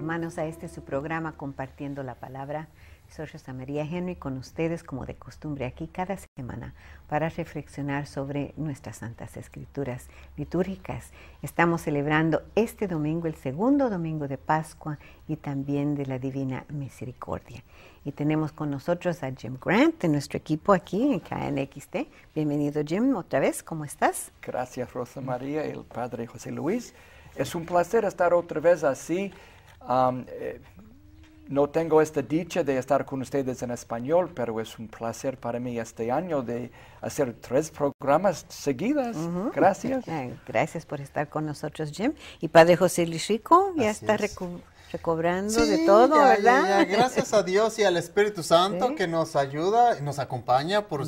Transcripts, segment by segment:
hermanos, a este su programa Compartiendo la Palabra. Soy Rosa María Henry con ustedes, como de costumbre, aquí cada semana para reflexionar sobre nuestras Santas Escrituras litúrgicas. Estamos celebrando este domingo, el segundo domingo de Pascua y también de la Divina Misericordia. Y tenemos con nosotros a Jim Grant de nuestro equipo aquí en KNXT. Bienvenido, Jim, otra vez. ¿Cómo estás? Gracias, Rosa María y el Padre José Luis. Es un placer estar otra vez así. No tengo esta dicha de estar con ustedes en español, pero es un placer para mí este año de hacer 3 programas seguidas. Gracias. Gracias por estar con nosotros, Jim. Y Padre José Luis Rico ya Así está es. recobrando de todo, ¿verdad? Gracias a Dios y al Espíritu Santo que nos ayuda, nos acompaña, por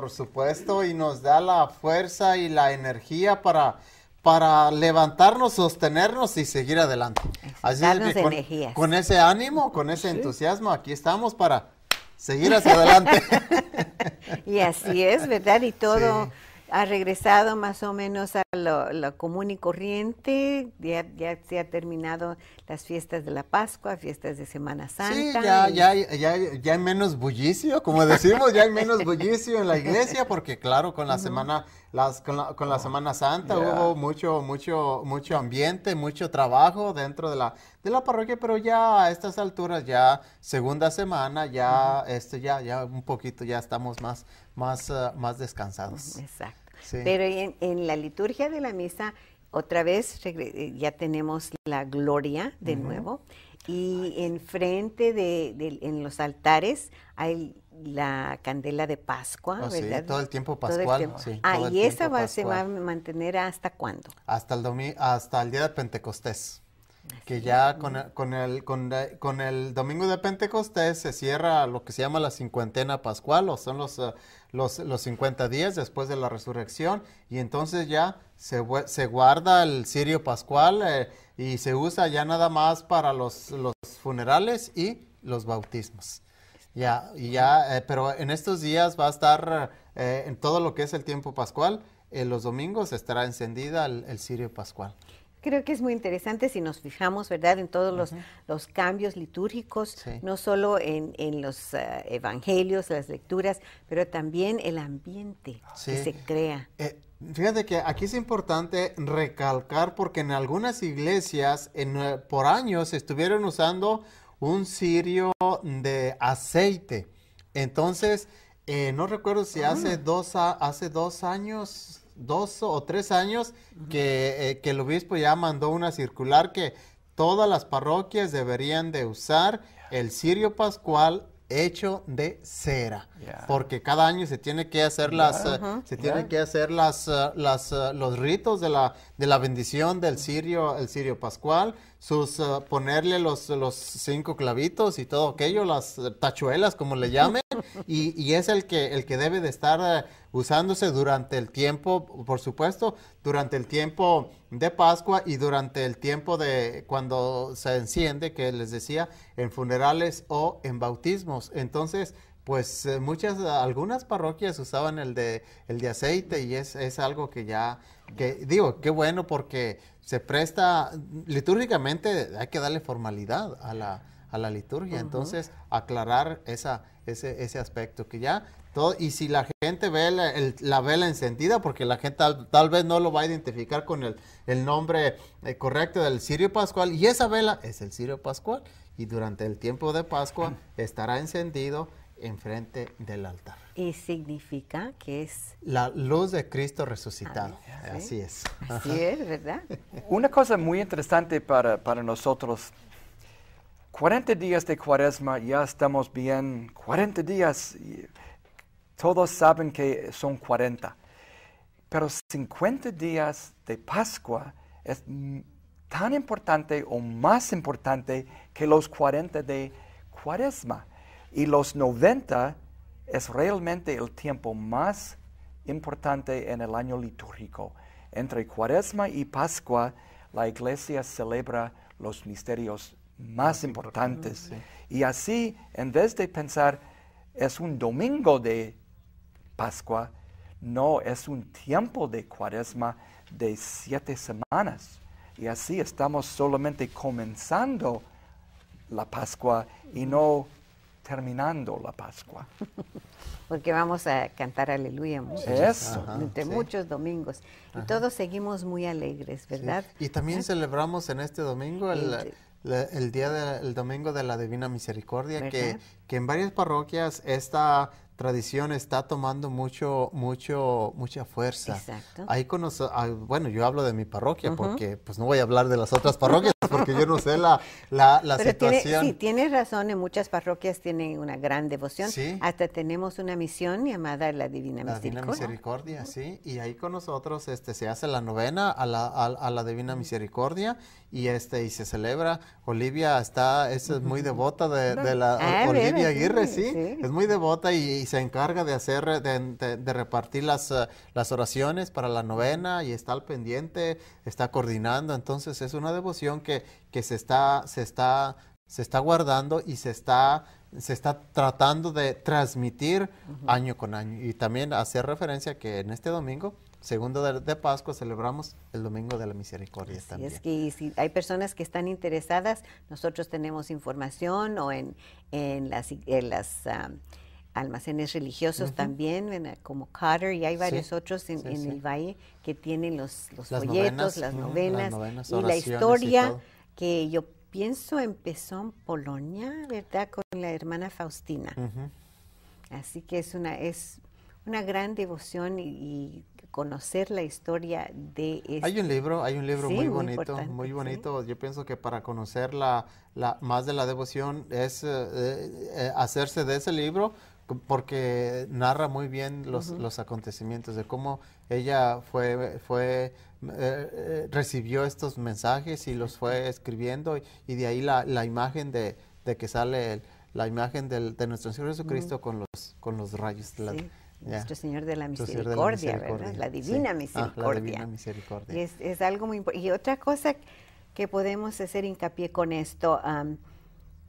supuesto, y nos da la fuerza y la energía para levantarnos, sostenernos y seguir adelante. Así es que con ese ánimo, con ese entusiasmo, aquí estamos para seguir hacia adelante. Y así es, ¿verdad? Y todo ha regresado más o menos a lo común y corriente. Ya se ha terminado las fiestas de la Pascua, fiestas de Semana Santa. Sí, ya hay menos bullicio, como decimos, ya hay menos bullicio en la iglesia, porque claro, con la semana, con la Semana Santa hubo mucho ambiente, mucho trabajo dentro de la parroquia, pero ya a estas alturas, ya segunda semana, ya un poquito, ya estamos más descansados. Exacto. Sí. Pero en la liturgia de la misa, otra vez ya tenemos la gloria de nuevo, y enfrente en los altares hay la candela de Pascua, ¿verdad? Sí, todo el tiempo pascual. Y esa se va a mantener ¿hasta cuándo? Hasta el día de Pentecostés. Que ya con el domingo de Pentecostés se cierra lo que se llama la cincuentena pascual, o son los 50 días después de la resurrección, y entonces ya se guarda el cirio pascual y se usa ya nada más para los funerales y los bautismos. Pero en estos días va a estar en todo lo que es el tiempo pascual, los domingos estará encendida el cirio pascual. Creo que es muy interesante si nos fijamos, ¿verdad?, en todos los cambios litúrgicos, no solo en los evangelios, las lecturas, pero también el ambiente que se crea. Fíjate que aquí es importante recalcar, porque en algunas iglesias por años estuvieron usando un cirio de aceite. Entonces, no recuerdo si hace 2 años... 2 o 3 años que el obispo ya mandó una circular que todas las parroquias deberían de usar el cirio pascual hecho de cera, porque cada año se tiene que hacer los ritos de la bendición del cirio, el cirio pascual, ponerle los 5 clavitos y todo aquello, las tachuelas como le llamen, y es el que debe de estar usándose durante el tiempo, por supuesto, durante el tiempo de Pascua y durante el tiempo de cuando se enciende, que les decía, en funerales o en bautismos. Entonces, pues algunas parroquias usaban el de aceite, y es algo que qué bueno, porque se presta, litúrgicamente hay que darle formalidad a la liturgia. Entonces aclarar ese aspecto que ya todo, y si la gente ve la vela encendida, porque la gente tal vez no lo va a identificar con el nombre correcto del cirio pascual, y esa vela es el cirio pascual, y durante el tiempo de Pascua estará encendido enfrente del altar. Y significa que es la luz de Cristo resucitado. Así es. Así es, ¿verdad? Una cosa muy interesante para nosotros, 40 días de Cuaresma, ya estamos bien, 40 días, todos saben que son 40, pero 50 días de Pascua es tan importante o más importante que los 40 de Cuaresma. Y los 90 es realmente el tiempo más importante en el año litúrgico. Entre Cuaresma y Pascua, la Iglesia celebra los misterios más importantes. Y así, en vez de pensar, es un domingo de Pascua, no, es un tiempo de Cuaresma de 7 semanas. Y así estamos solamente comenzando la Pascua y no terminando la Pascua. Porque vamos a cantar aleluya Eso. entre muchos domingos. Y todos seguimos muy alegres, ¿verdad? Sí. Y también celebramos en este domingo el domingo de la Divina Misericordia, que en varias parroquias esta tradición está tomando mucha fuerza. Exacto. Ahí bueno, yo hablo de mi parroquia porque pues no voy a hablar de las otras parroquias porque yo no sé la Pero situación. Tienes razón, en muchas parroquias tienen una gran devoción. Sí. Hasta tenemos una misión llamada la Divina La Divina Misericordia. Misericordia, sí. Y ahí con nosotros se hace la novena a la Divina Misericordia y se celebra. Olivia es muy devota de la Olivia Aguirre, sí. Es muy devota y se encarga de hacer, de repartir las oraciones para la novena y está al pendiente, está coordinando. Entonces es una devoción que se está guardando y se está tratando de transmitir año con año. Y también hacer referencia que en este domingo, segundo de Pascua, celebramos el Domingo de la Misericordia. Así también. Es que si hay personas que están interesadas, nosotros tenemos información o en las almacenes religiosos también, como Carter, y hay varios otros en el Valle que tienen los folletos, las novenas y la historia que yo pienso empezó en Polonia, ¿verdad? Con la hermana Faustina. Así que es una gran devoción y conocer la historia de esto. Hay un libro Sí, muy bonito, muy bonito. Yo pienso que para conocer más de la devoción es hacerse de ese libro porque narra muy bien los acontecimientos de cómo ella recibió estos mensajes y los fue escribiendo y de ahí la imagen de que sale la imagen de nuestro Señor Jesucristo con los rayos de la Nuestro Señor de la Misericordia, ¿verdad? La Divina Misericordia. La Divina Misericordia. Es algo muy importante. Y otra cosa que podemos hacer hincapié con esto,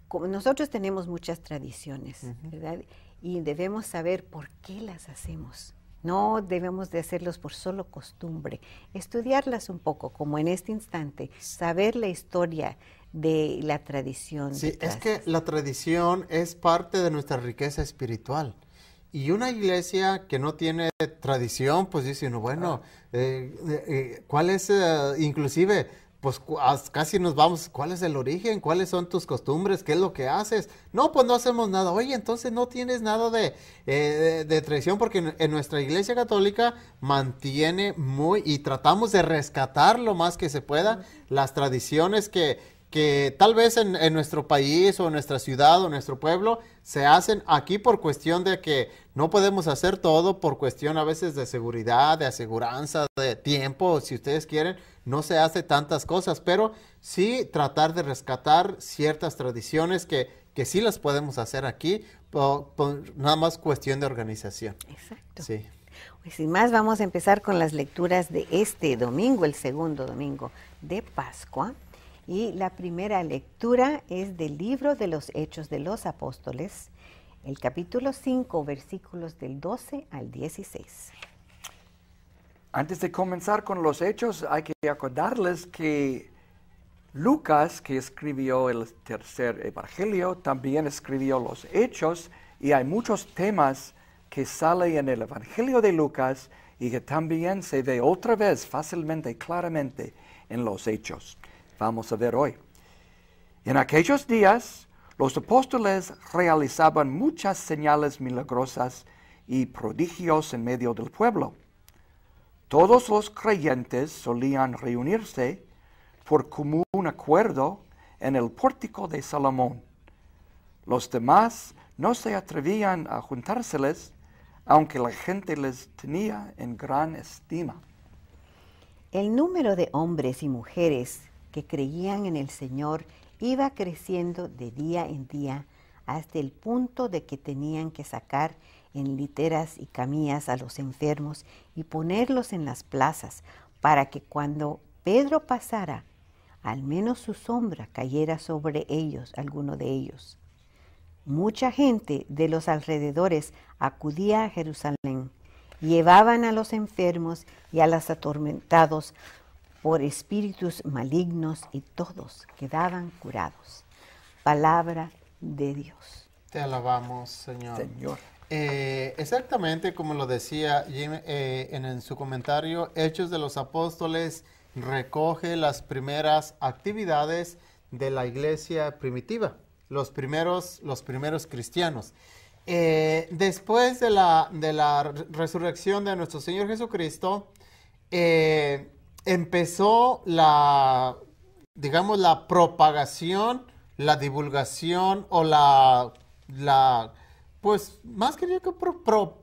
como nosotros tenemos muchas tradiciones, ¿verdad? Y debemos saber por qué las hacemos. No debemos de hacerlos por solo costumbre. Estudiarlas un poco, como en este instante, saber la historia de la tradición. Sí, es que la tradición es parte de nuestra riqueza espiritual. Y una iglesia que no tiene tradición, pues dice uno, bueno, ¿cuál es, inclusive, pues casi nos vamos, ¿cuál es el origen? ¿Cuáles son tus costumbres? ¿Qué es lo que haces? No, pues no hacemos nada. Oye, entonces no tienes nada de tradición porque en nuestra iglesia católica mantiene y tratamos de rescatar lo más que se pueda las tradiciones que tal vez en nuestro país o en nuestra ciudad o en nuestro pueblo se hacen aquí por cuestión de que no podemos hacer todo, por cuestión a veces de seguridad, de aseguranza, de tiempo, si ustedes quieren, no se hace tantas cosas, pero sí tratar de rescatar ciertas tradiciones que sí las podemos hacer aquí, por nada más cuestión de organización. Exacto. Sí. Pues sin más, vamos a empezar con las lecturas de este domingo, el segundo domingo de Pascua. Y la primera lectura es del libro de los Hechos de los Apóstoles, el capítulo 5, versículos del 12 al 16. Antes de comenzar con los Hechos, hay que acordarles que Lucas, que escribió el tercer evangelio, también escribió los Hechos, y hay muchos temas que salen en el evangelio de Lucas y que también se ve otra vez fácilmente, claramente en los Hechos. Vamos a ver hoy. En aquellos días, los apóstoles realizaban muchas señales milagrosas y prodigios en medio del pueblo. Todos los creyentes solían reunirse por común acuerdo en el pórtico de Salomón. Los demás no se atrevían a juntárseles, aunque la gente les tenía en gran estima. El número de hombres y mujeres que creían en el Señor iba creciendo de día en día hasta el punto de que tenían que sacar en literas y camillas a los enfermos y ponerlos en las plazas para que cuando Pedro pasara, al menos su sombra cayera sobre ellos, alguno de ellos. Mucha gente de los alrededores acudía a Jerusalén, llevaban a los enfermos y a los atormentados por espíritus malignos y todos quedaban curados. palabra de Dios. Te alabamos, Señor. Señor. Exactamente como lo decía Jim en su comentario, Hechos de los Apóstoles recoge las primeras actividades de la iglesia primitiva, los primeros cristianos. Después de la resurrección de nuestro Señor Jesucristo, empezó la propagación, la divulgación o pues más que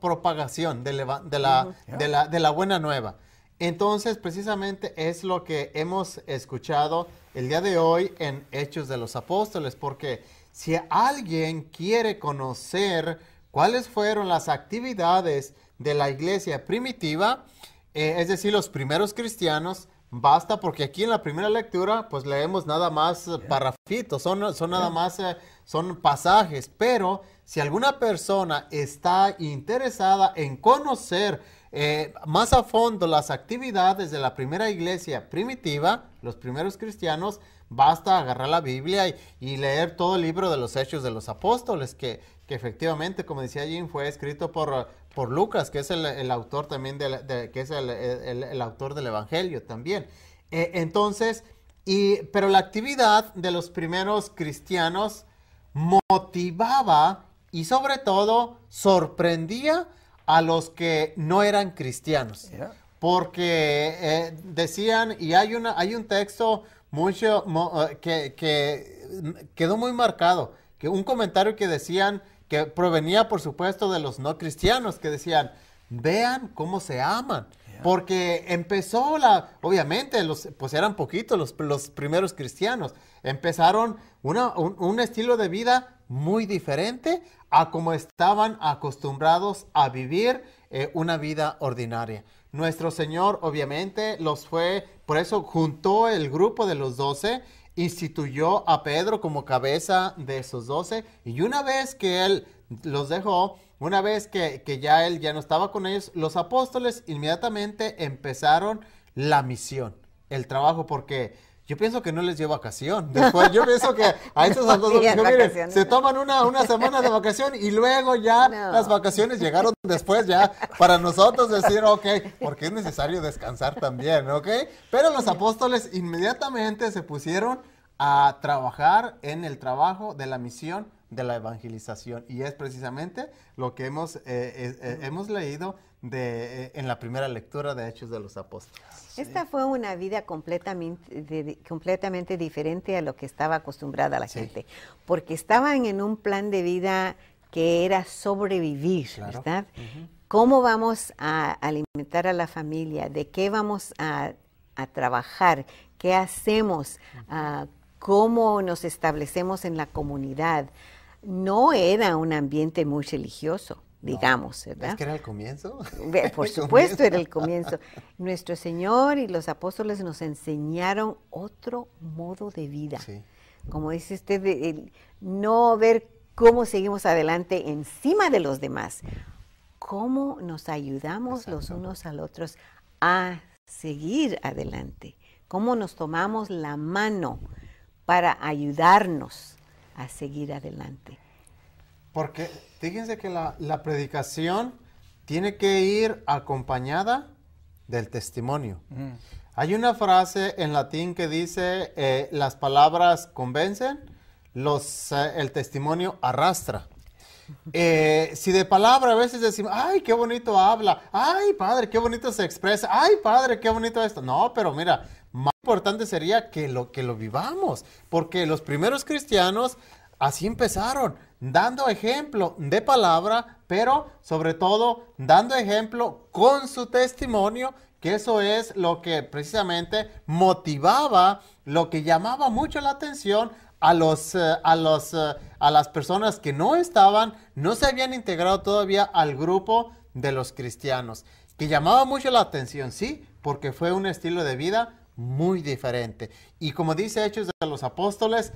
propagación de la buena nueva. Entonces, precisamente es lo que hemos escuchado el día de hoy en Hechos de los Apóstoles, porque si alguien quiere conocer cuáles fueron las actividades de la iglesia primitiva, es decir, los primeros cristianos, basta porque aquí en la primera lectura pues leemos nada más parrafitos, son nada más, son pasajes, pero si alguna persona está interesada en conocer más a fondo las actividades de la primera iglesia primitiva, los primeros cristianos, basta agarrar la Biblia y leer todo el libro de los Hechos de los Apóstoles, que efectivamente, como decía Jim, fue escrito por Lucas, que es el autor también, que es el autor del Evangelio también. Pero la actividad de los primeros cristianos motivaba y sobre todo sorprendía a los que no eran cristianos. Yeah. Porque decían, y hay un texto que quedó muy marcado, que un comentario que decían, que provenía por supuesto de los no cristianos, que decían, vean cómo se aman. Yeah. Porque empezó obviamente, pues eran poquitos los primeros cristianos, empezaron un estilo de vida muy diferente a como estaban acostumbrados a vivir una vida ordinaria. Nuestro Señor obviamente por eso juntó el grupo de los 12, instituyó a Pedro como cabeza de esos 12, y una vez que Él los dejó, una vez que Él ya no estaba con ellos, los apóstoles inmediatamente empezaron la misión, el trabajo, porque yo pienso que no les dio vacación. Después, yo pienso que a estos miren, se toman una semana de vacación y luego ya las vacaciones llegaron después ya para nosotros decir, ok, porque es necesario descansar también, ok. Pero los apóstoles inmediatamente se pusieron a trabajar en el trabajo de la misión de la evangelización. Y es precisamente lo que hemos leído en la primera lectura de Hechos de los Apóstoles. Esta fue una vida completamente diferente a lo que estaba acostumbrada la gente, porque estaban en un plan de vida que era sobrevivir, claro. ¿Verdad? Uh-huh. ¿Cómo vamos a alimentar a la familia? ¿De qué vamos a trabajar? ¿Qué hacemos? Uh-huh. ¿Cómo nos establecemos en la comunidad? No era un ambiente muy religioso, digamos, ¿verdad? ¿Es que era el comienzo? Por supuesto era el comienzo. Nuestro Señor y los apóstoles nos enseñaron otro modo de vida. Sí. Como dice usted, no ver cómo seguimos adelante encima de los demás, cómo nos ayudamos Exacto. Los unos a los otros a seguir adelante, cómo nos tomamos la mano para ayudarnos a seguir adelante. Porque fíjense que la predicación tiene que ir acompañada del testimonio. Mm. Hay una frase en latín que dice, las palabras convencen, el testimonio arrastra. Si de palabra a veces decimos, ay, qué bonito habla, ay, padre, qué bonito se expresa, ay, padre, qué bonito esto. No, pero mira, más importante sería que lo vivamos, porque los primeros cristianos así empezaron, dando ejemplo de palabra, pero sobre todo dando ejemplo con su testimonio, que eso es lo que precisamente motivaba, lo que llamaba mucho la atención a las personas que no se habían integrado todavía al grupo de los cristianos, que llamaba mucho la atención, sí, porque fue un estilo de vida muy diferente. Y como dice Hechos de los Apóstoles,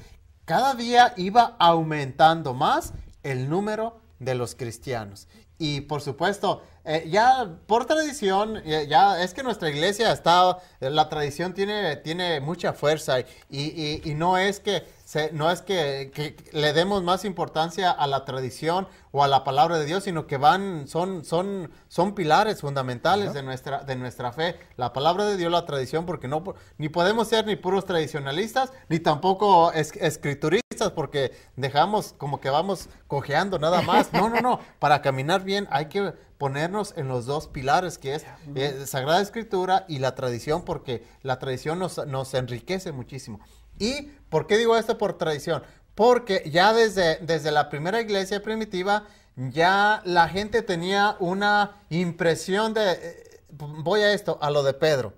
cada día iba aumentando más el número de los cristianos. Y por supuesto, ya por tradición, ya es que nuestra iglesia la tradición tiene mucha fuerza y no es que no es que le demos más importancia a la tradición o a la palabra de Dios, sino que son pilares fundamentales de nuestra fe. La palabra de Dios, la tradición, porque ni podemos ser ni puros tradicionalistas, ni tampoco escrituristas, porque dejamos como que vamos cojeando nada más. No. Para caminar bien hay que ponernos en los dos pilares, que es Sagrada Escritura y la tradición, porque la tradición nos enriquece muchísimo. ¿Y por qué digo esto por tradición? Porque ya desde la primera iglesia primitiva, ya la gente tenía una impresión voy a lo de Pedro.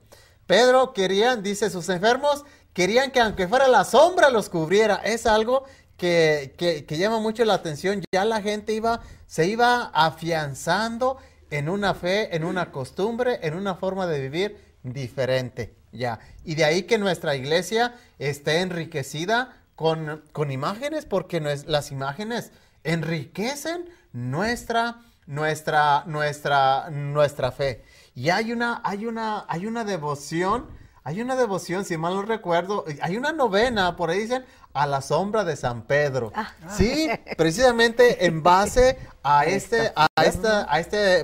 Pedro dice, sus enfermos querían que aunque fuera la sombra los cubriera. Es algo que llama mucho la atención. Ya la gente se iba afianzando en una fe, en una costumbre, en una forma de vivir diferente. Ya. Y de ahí que nuestra iglesia esté enriquecida con imágenes, porque las imágenes enriquecen nuestra fe. Y hay una devoción, si mal no recuerdo, hay una novena, por ahí dicen, a la sombra de San Pedro. Sí, precisamente en base a este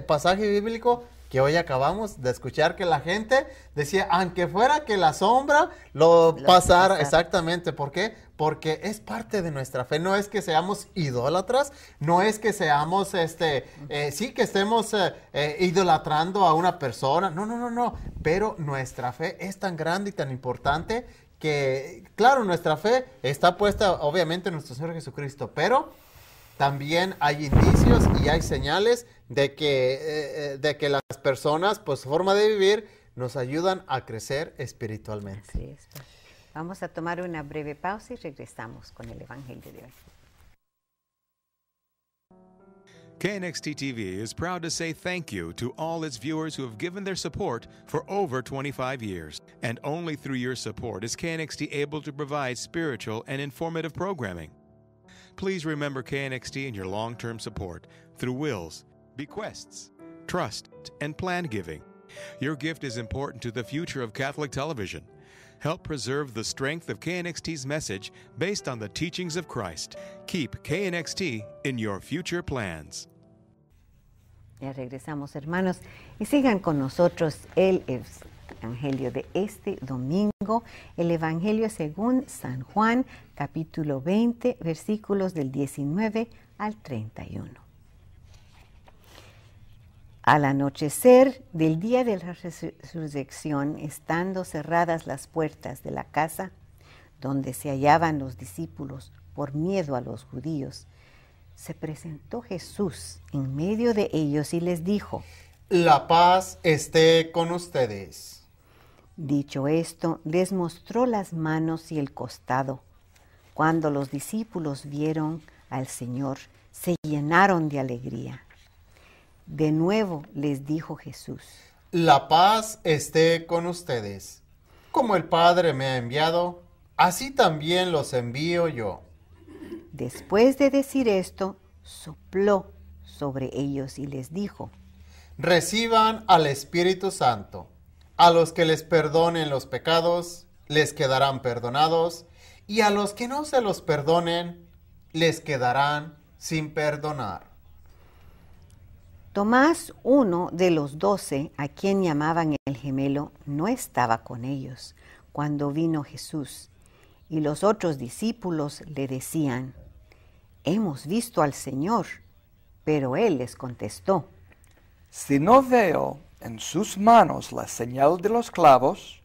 pasaje bíblico que hoy acabamos de escuchar, que la gente decía, aunque fuera que la sombra lo pasara. Exactamente. ¿Por qué? Porque es parte de nuestra fe. No es que seamos idólatras, no es que seamos, sí que estemos idolatrando a una persona. No. Pero nuestra fe es tan grande y tan importante que, claro, nuestra fe está puesta obviamente en nuestro Señor Jesucristo, pero también hay indicios y hay señales de que las personas, pues su forma de vivir, nos ayudan a crecer espiritualmente. Así es. Vamos a tomar una breve pausa y regresamos con el Evangelio de hoy. KNXT TV is proud to say thank you to all its viewers who have given their support for over 25 years. And only through your support is KNXT able to provide spiritual and informative programming. Please remember KNXT in your long-term support through wills, bequests, trust, and plan giving. Your gift is important to the future of Catholic television. Help preserve the strength of KNXT's message based on the teachings of Christ. Keep KNXT in your future plans. Ya regresamos, hermanos, y sigan con nosotros el Evangelio de este domingo, el Evangelio según San Juan, capítulo 20, versículos del 19 al 31. Al anochecer del día de la resurrección, estando cerradas las puertas de la casa donde se hallaban los discípulos por miedo a los judíos, se presentó Jesús en medio de ellos y les dijo: La paz esté con ustedes. Dicho esto, les mostró las manos y el costado. Cuando los discípulos vieron al Señor, se llenaron de alegría. De nuevo les dijo Jesús: La paz esté con ustedes. Como el Padre me ha enviado, así también los envío yo. Después de decir esto, sopló sobre ellos y les dijo: Reciban al Espíritu Santo. A los que les perdonen los pecados, les quedarán perdonados, y a los que no se los perdonen, les quedarán sin perdonar. Tomás, uno de los 12, a quien llamaban el gemelo, no estaba con ellos cuando vino Jesús, y los otros discípulos le decían: Hemos visto al Señor. Pero él les contestó: Si no veo en sus manos la señal de los clavos,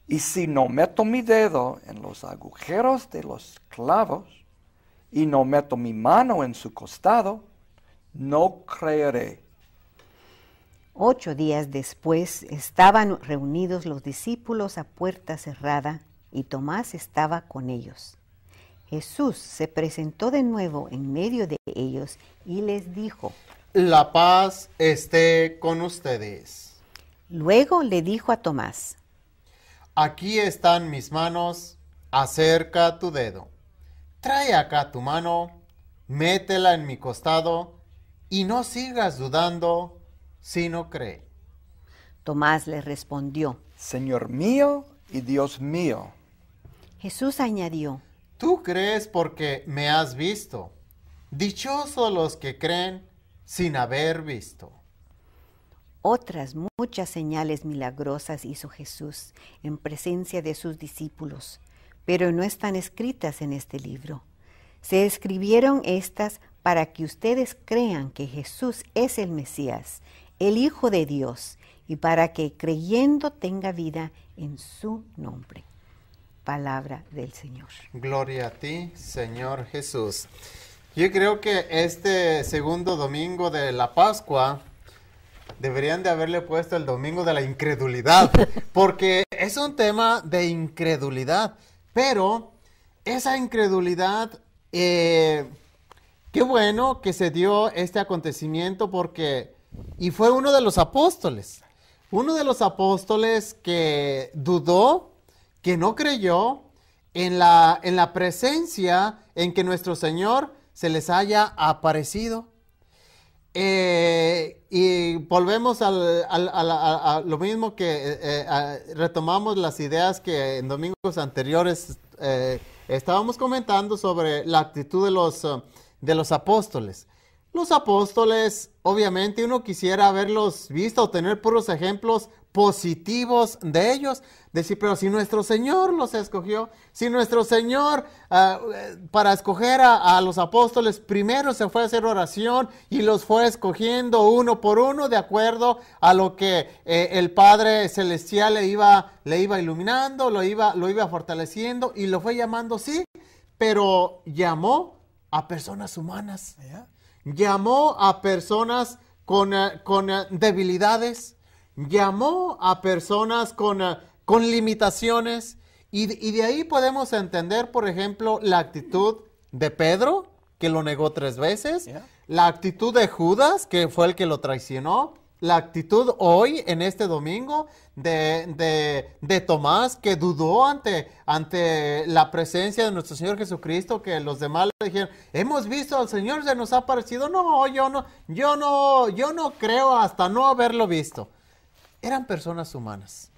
y si no meto mi dedo en los agujeros de los clavos, y no meto mi mano en su costado, no creeré. 8 días después estaban reunidos los discípulos a puerta cerrada, y Tomás estaba con ellos. Jesús se presentó de nuevo en medio de ellos y les dijo: La paz esté con ustedes. Luego le dijo a Tomás: Aquí están mis manos, acerca tu dedo. Trae acá tu mano, métela en mi costado, y no sigas dudando, sino cree. Tomás le respondió: Señor mío y Dios mío. Jesús añadió: tú crees porque me has visto. Dichosos los que creen sin haber visto. Otras muchas señales milagrosas hizo Jesús en presencia de sus discípulos, pero no están escritas en este libro. Se escribieron estas para que ustedes crean que Jesús es el Mesías, el Hijo de Dios, y para que creyendo tenga vida en su nombre. Palabra del Señor. Gloria a ti, Señor Jesús. Yo creo que este segundo domingo de la Pascua deberían de haberle puesto el domingo de la incredulidad, porque es un tema de incredulidad, pero esa incredulidad, qué bueno que se dio este acontecimiento y fue uno de los apóstoles que dudó, que no creyó en la presencia en que nuestro Señor se les haya aparecido. Y volvemos a lo mismo que retomamos las ideas que en domingos anteriores estábamos comentando sobre la actitud de los apóstoles. Los apóstoles, obviamente, uno quisiera haberlos visto o tener puros ejemplos positivos de ellos. Decir, pero si nuestro Señor los escogió, si nuestro Señor para escoger a los apóstoles primero se fue a hacer oración y los fue escogiendo uno por uno de acuerdo a lo que el Padre Celestial le iba iluminando, lo iba fortaleciendo y lo fue llamando, sí, pero llamó a personas humanas. Yeah. Llamó a personas con debilidades, llamó a personas con limitaciones, y de ahí podemos entender, por ejemplo, la actitud de Pedro, que lo negó 3 veces, Yeah. la actitud de Judas, que fue el que lo traicionó, la actitud hoy, en este domingo, de Tomás, que dudó ante la presencia de nuestro Señor Jesucristo, que los demás le dijeron, hemos visto al Señor, se nos ha parecido. No, yo no creo hasta no haberlo visto. Eran personas humanas,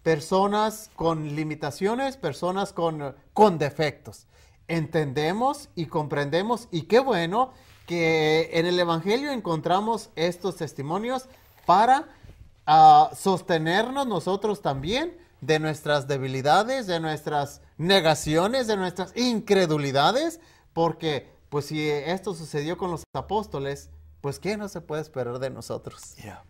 personas con limitaciones, personas con defectos. Entendemos y comprendemos, y qué bueno que en el Evangelio encontramos estos testimonios para sostenernos nosotros también de nuestras debilidades, de nuestras negaciones, de nuestras incredulidades, porque pues si esto sucedió con los apóstoles, pues ¿qué no se puede esperar de nosotros? Yeah.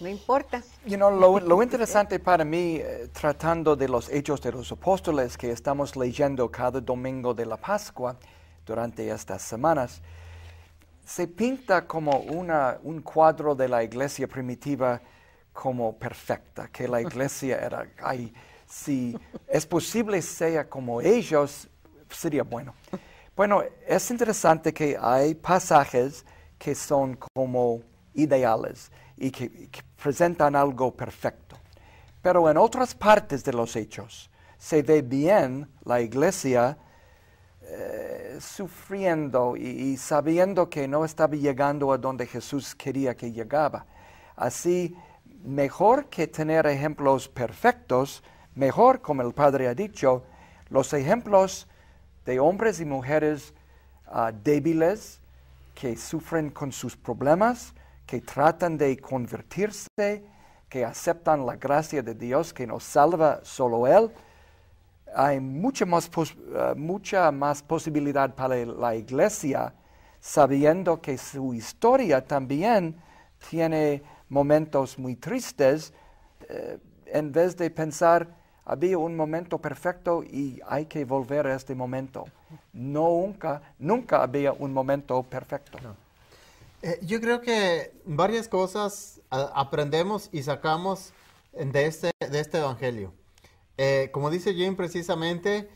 No importa. Lo interesante para mí, tratando de los hechos de los apóstoles que estamos leyendo cada domingo de la Pascua durante estas semanas, se pinta como un cuadro de la iglesia primitiva como perfecta, que la iglesia era, si es posible sea como ellos, sería bueno. Bueno, es interesante que hay pasajes que son como ideales y que presentan algo perfecto. Pero en otras partes de los hechos se ve bien la iglesia sufriendo y sabiendo que no estaba llegando a donde Jesús quería que llegaba. Así, mejor que tener ejemplos perfectos, mejor, como el Padre ha dicho, los ejemplos de hombres y mujeres débiles que sufren con sus problemas, que tratan de convertirse, que aceptan la gracia de Dios, que nos salva solo Él. Hay mucha más posibilidad para la iglesia, sabiendo que su historia también tiene momentos muy tristes, en vez de pensar, había un momento perfecto y hay que volver a este momento. Nunca había un momento perfecto. No. Yo creo que varias cosas aprendemos y sacamos de este evangelio. Como dice Jim precisamente,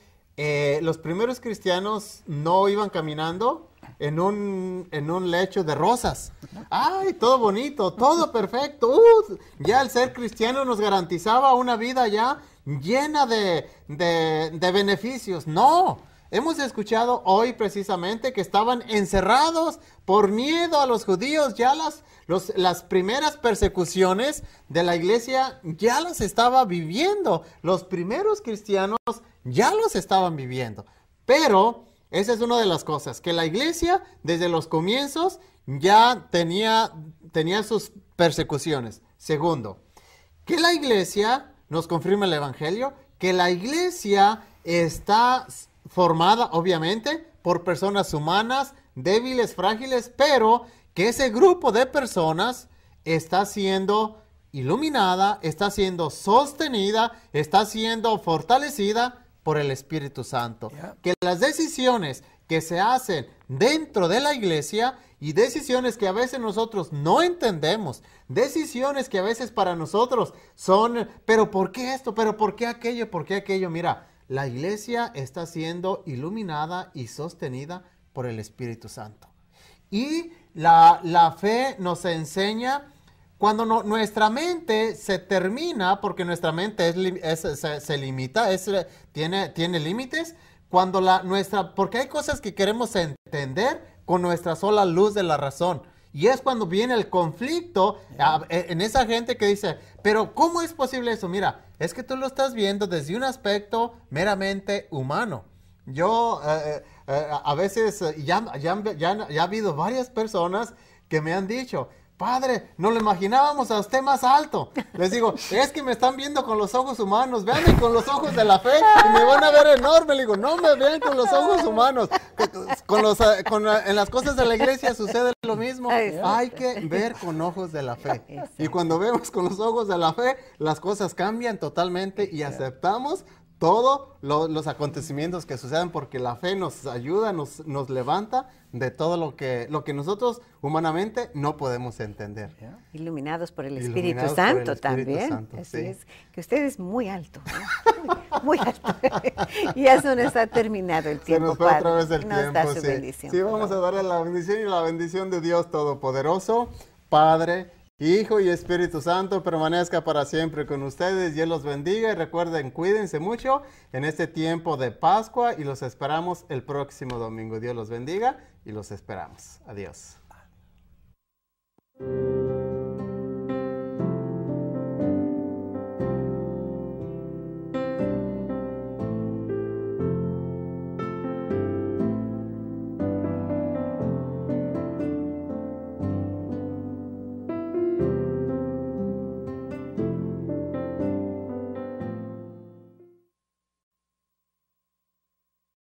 los primeros cristianos no iban caminando en un lecho de rosas. ¡Ay, todo bonito, todo perfecto! Ya el ser cristiano nos garantizaba una vida ya llena de beneficios. ¡No! Hemos escuchado hoy precisamente que estaban encerrados por miedo a los judíos. Ya las primeras persecuciones de la iglesia ya las estaba viviendo. Los primeros cristianos ya los estaban viviendo. Pero esa es una de las cosas, que la iglesia desde los comienzos ya tenía sus persecuciones. Segundo, que la iglesia, nos confirma el Evangelio, que la iglesia está formada obviamente por personas humanas, débiles, frágiles, pero que ese grupo de personas está siendo iluminada, está siendo sostenida, está siendo fortalecida por el Espíritu Santo. Yeah. Que las decisiones que se hacen dentro de la iglesia y decisiones que a veces nosotros no entendemos, decisiones que a veces para nosotros son, pero ¿por qué esto? ¿Pero por qué aquello? ¿Por qué aquello? Mira, la iglesia está siendo iluminada y sostenida por el Espíritu Santo. Y la fe nos enseña cuando nuestra mente se termina, porque nuestra mente se limita, tiene límites, porque hay cosas que queremos entender con nuestra sola luz de la razón. Y es cuando viene el conflicto en esa gente que dice, pero ¿cómo es posible eso? Mira, es que tú lo estás viendo desde un aspecto meramente humano. Yo a veces ya ha habido varias personas que me han dicho, Padre, no lo imaginábamos a usted más alto. Les digo, es que me están viendo con los ojos humanos, véanme con los ojos de la fe y me van a ver enorme. Le digo, no me vean con los ojos humanos. En las cosas de la iglesia sucede lo mismo. Hay que ver con ojos de la fe. Y cuando vemos con los ojos de la fe, las cosas cambian totalmente y aceptamos todos los acontecimientos que suceden, porque la fe nos ayuda, nos levanta de todo lo que nosotros humanamente no podemos entender. Iluminados por el Espíritu Santo también. Así es, que usted es muy alto, ¿no? Muy alto. Y eso no está terminado el tiempo. Se nos fue otra vez el tiempo. Está su bendición. Sí, vamos a darle la bendición, y la bendición de Dios Todopoderoso, Padre, Hijo y Espíritu Santo, permanezca para siempre con ustedes. Dios los bendiga y recuerden, cuídense mucho en este tiempo de Pascua y los esperamos el próximo domingo. Dios los bendiga y los esperamos. Adiós.